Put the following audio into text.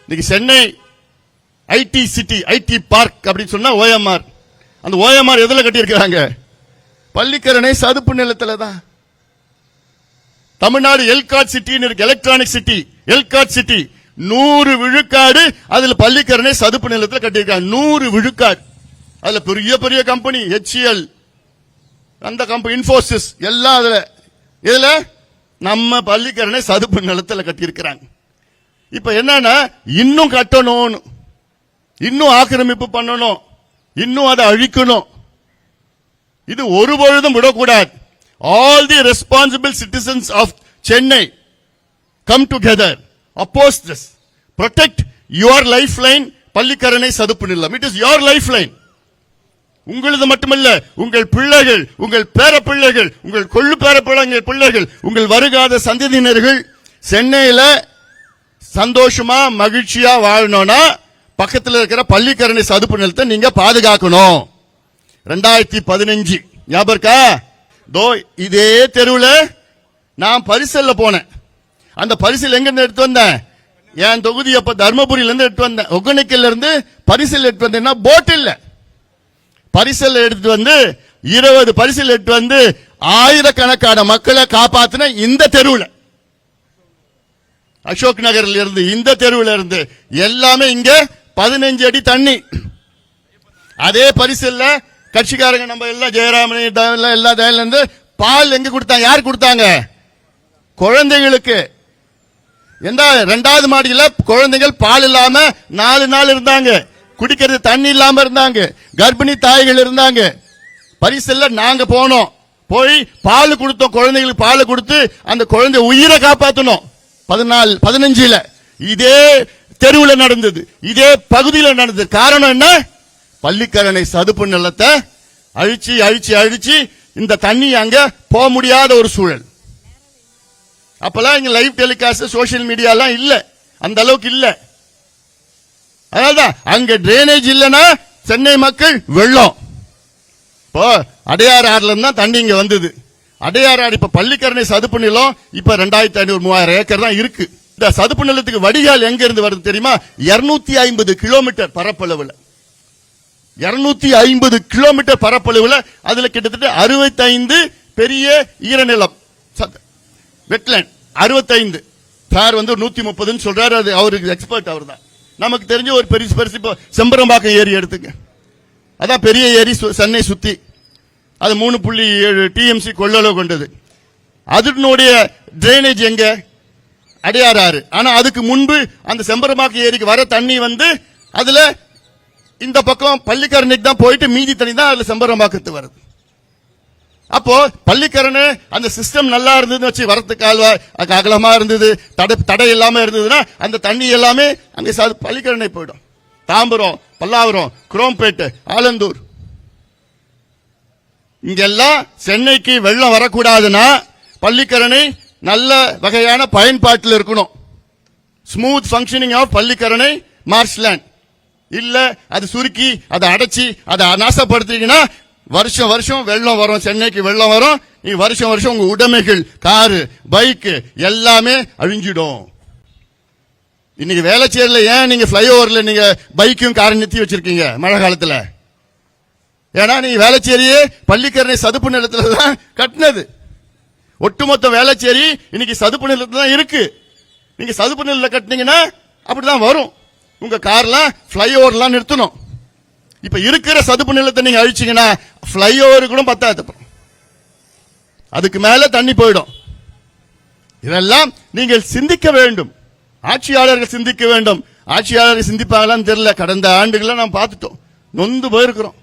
இன்னைக்கு Chennai IT city, IT park அப்படின்னு சொன்னா OMR. அந்த OMR எதுல கட்டியிருக்கிறாங்க? பள்ளிக்கரணை சதுப்பு நிலத்துல தான். தமிழ்நாடு எல்காட் சிட்டின்னு இருக்கு, எலக்ட்ரானிக் சிட்டி, எல்காட் சிட்டி. 100 விழுக்காடு அதுல பள்ளிக்கரணை சதுப்பு நிலத்துல கட்டியிருக்காங்க. 100 விழுக்காடு. அதுல பெரிய பெரிய கம்பெனி, HCL, அந்த கம்பெனி, இன்ஃபோசிஸ் எல்லாம் அதுல. இதுல நம்ம பள்ளிக்கரணை சதுப்பு நிலத்துல கட்டியிருக்கிறாங்க. இப்ப என்னன்னா இன்னும் கட்டணும், இன்னும் ஆக்கிரமிப்பு பண்ணணும், இன்னும் அதை அழிக்கணும். இது ஒருபொழுதும் விடக்கூடாது. All the responsible citizens of Chennai come together, oppose this, protect your lifeline. Pallikaranai சதுப்பு நிலம், it is your lifeline. உங்களது மட்டுமல்ல, உங்கள் பிள்ளைகள், உங்கள் பேர பிள்ளைகள், உங்கள் கொள்ளு பேர பிள்ளைகள், உங்கள் வருகாத சந்ததியினர்கள் சென்னையில சந்தோஷமா மகிழ்ச்சியா வாழணும்னா பக்கத்தில் இருக்கிற பள்ளிக்கரணை சதுப்பு நிலத்தை நீங்க பாதுகாக்கணும். 2015 ஞாபகம் இருக்கா? இதே தெருவில் நான் பரிசல்ல போனேன். அந்த பரிசில் எங்க இருந்து எடுத்து வந்தேன்? என் தொகுதி அப்ப தர்மபுரியில இருந்து எடுத்து வந்தேன். ஒகேனக்கல்ல இருந்து பரிசில் எடுத்து வந்தேன்னா போட் இல்ல, பரிசல் எடுத்து வந்து 20 பரிசில் எடுத்து வந்து ஆயிரக்கணக்கான மக்களை காப்பாத்தின இந்த தெருவில், அசோக் நகர்ல இருந்து இந்த தெருவில் இருந்து எல்லாமே இங்க 15 அடி தண்ணி. அதே பரிசல்ல கட்சிக்காரங்க நம்ம எல்லாம் ஜெயராமன் எல்லா தயல இருந்து பால் எங்க கொடுத்தாங்க? யார் கொடுத்தாங்க? குழந்தைகளுக்கு. எந்த 2வது மாடியில குழந்தைகள் பால் இல்லாம 4 நாள் இருந்தாங்க, குடிக்கிறது தண்ணி இல்லாம இருந்தாங்க, கர்ப்பிணி தாய்கள் இருந்தாங்க. பரிசல்ல நாங்க போனோம், போய் பால் கொடுத்தோம், குழந்தைகளுக்கு பால் கொடுத்து அந்த குழந்தை உயிரை காப்பாற்றணும். 15 இதே தெருவில் நடந்தது, இதே பகுதியில் நடந்தது. காரணம் என்ன? பள்ளிக்கரணை சதுப்பு நிலத்தை அழிச்சு அழிச்சு அழிச்சு இந்த தண்ணி அங்க போக முடியாத ஒரு சூழல். அப்பெல்லாம் இங்க லைவ் டெலிகாஸ்ட், சோசியல் மீடியா எல்லாம் இல்ல, அந்த அளவுக்கு இல்ல. அதனால்தான் அங்க டிரைனேஜ் இல்லைன்னா சென்னை மக்கள் வெள்ளம். இப்போ அடையாறு ஆறுல இருந்தா தண்ணி இங்க வந்தது. அடையாறு ஆறு இப்ப பள்ளிக்கரணை சதுப்பு நிலம் இப்ப 2500-3000 ஏக்கர் தான் இருக்கு. இந்த சதுப்பு நிலத்துக்கு வடிகால் எங்க இருந்து வருது தெரியுமா? 250 கிலோமீட்டர் பரப்பளவுல, 250 கிலோமீட்டர் பரப்பளவுல அதுல கிட்டத்தட்ட 65 பெரிய ஈரநிலம், வெட்லேண்ட் 65. சார் வந்து 130 சொல்றாரு, அது அவருக்கு எக்ஸ்பர்ட், அவர் தான். நமக்கு தெரிஞ்ச ஒரு பெருசு பெருசு இப்போ செம்பரம்பாக்கம் ஏரி எடுத்துங்க, அதான் பெரிய ஏரி சென்னை சுத்தி, அது 3.7 TMC கொள்ளளவு கொண்டது. அதனுடைய டிரைனேஜ் எங்க? அடையாறு ஆறு. ஆனா அதுக்கு முன்பு அந்த செம்பரம்பாக்கம் ஏரிக்கு வர தண்ணி வந்து அதுல இந்த பக்கம் பள்ளிக்கரணைக்கு தான் போயிட்டு மீதி தண்ணி தான் அதுல செம்பரம்பாக்கத்து வருது. அப்போ பள்ளிக்கரணை அந்த சிஸ்டம் நல்லா இருந்ததுன்னு வச்சு, வரத்து கால்வாய் அகலமா இருந்தது, தடை இல்லாம இருந்ததுன்னா அந்த தண்ணி எல்லாமே அங்க பள்ளிக்கரணை போயிடும். தாம்பரம், பல்லாவரம், குரோம்பேட்டு, ஆலந்தூர், இங்கெல்லாம் சென்னைக்கு வெள்ளம் வரக்கூடாதுன்னா பள்ளிக்கரணை நல்ல வகையான பயன்பாட்டில் இருக்கணும். Smooth functioning of Pallikaranai marshland. இல்ல அது சுருக்கி அதை அடைச்சி அதை நாசப்படுத்திங்கன்னா வருஷம் வருஷம் வெள்ளம் வரும், சென்னைக்கு வெள்ளம் வரும். வருஷம் வருஷம் உங்க உடைமைகள், காரு, பைக்கு எல்லாமே அழிஞ்சிடும். இன்னைக்கு வேளச்சேரியில ஏன் நீங்க பிளைஓவர்ல நீங்க பைக்கும் காரை நிறுத்தி வச்சிருக்கீங்க மழை காலத்துல? ஏன்னா நீங்க வேளச்சேரியே பள்ளிக்கரணை சதுப்பு நிலத்துல தான் கட்டினது. ஒட்டுமொத்த வேளச்சேரி இன்னைக்கு சதுப்பு நிலத்துல தான் இருக்கு. நீங்க சதுப்பு நிலத்துல கட்டினீங்கன்னா அப்படிதான் வரும். உங்க கார்லாம் பிளைஓவர்லாம் நிறுத்தணும். இப்ப இருக்கிற சதுப்பு நிலத்தை நீங்க அழிச்சீங்கன்னா பிளைஓவர் கூட பத்தாது, அதுக்கு மேல தண்ணி போயிடும். இதெல்லாம் நீங்கள் சிந்திக்க வேண்டும், ஆட்சியாளர்கள் சிந்திக்க வேண்டும். ஆட்சியாளர்கள் சிந்திப்பாங்களான்னு தெரியல. கடந்த ஆண்டுகளை நாம் பார்த்துட்டோம், நொந்து போயிருக்கிறோம்.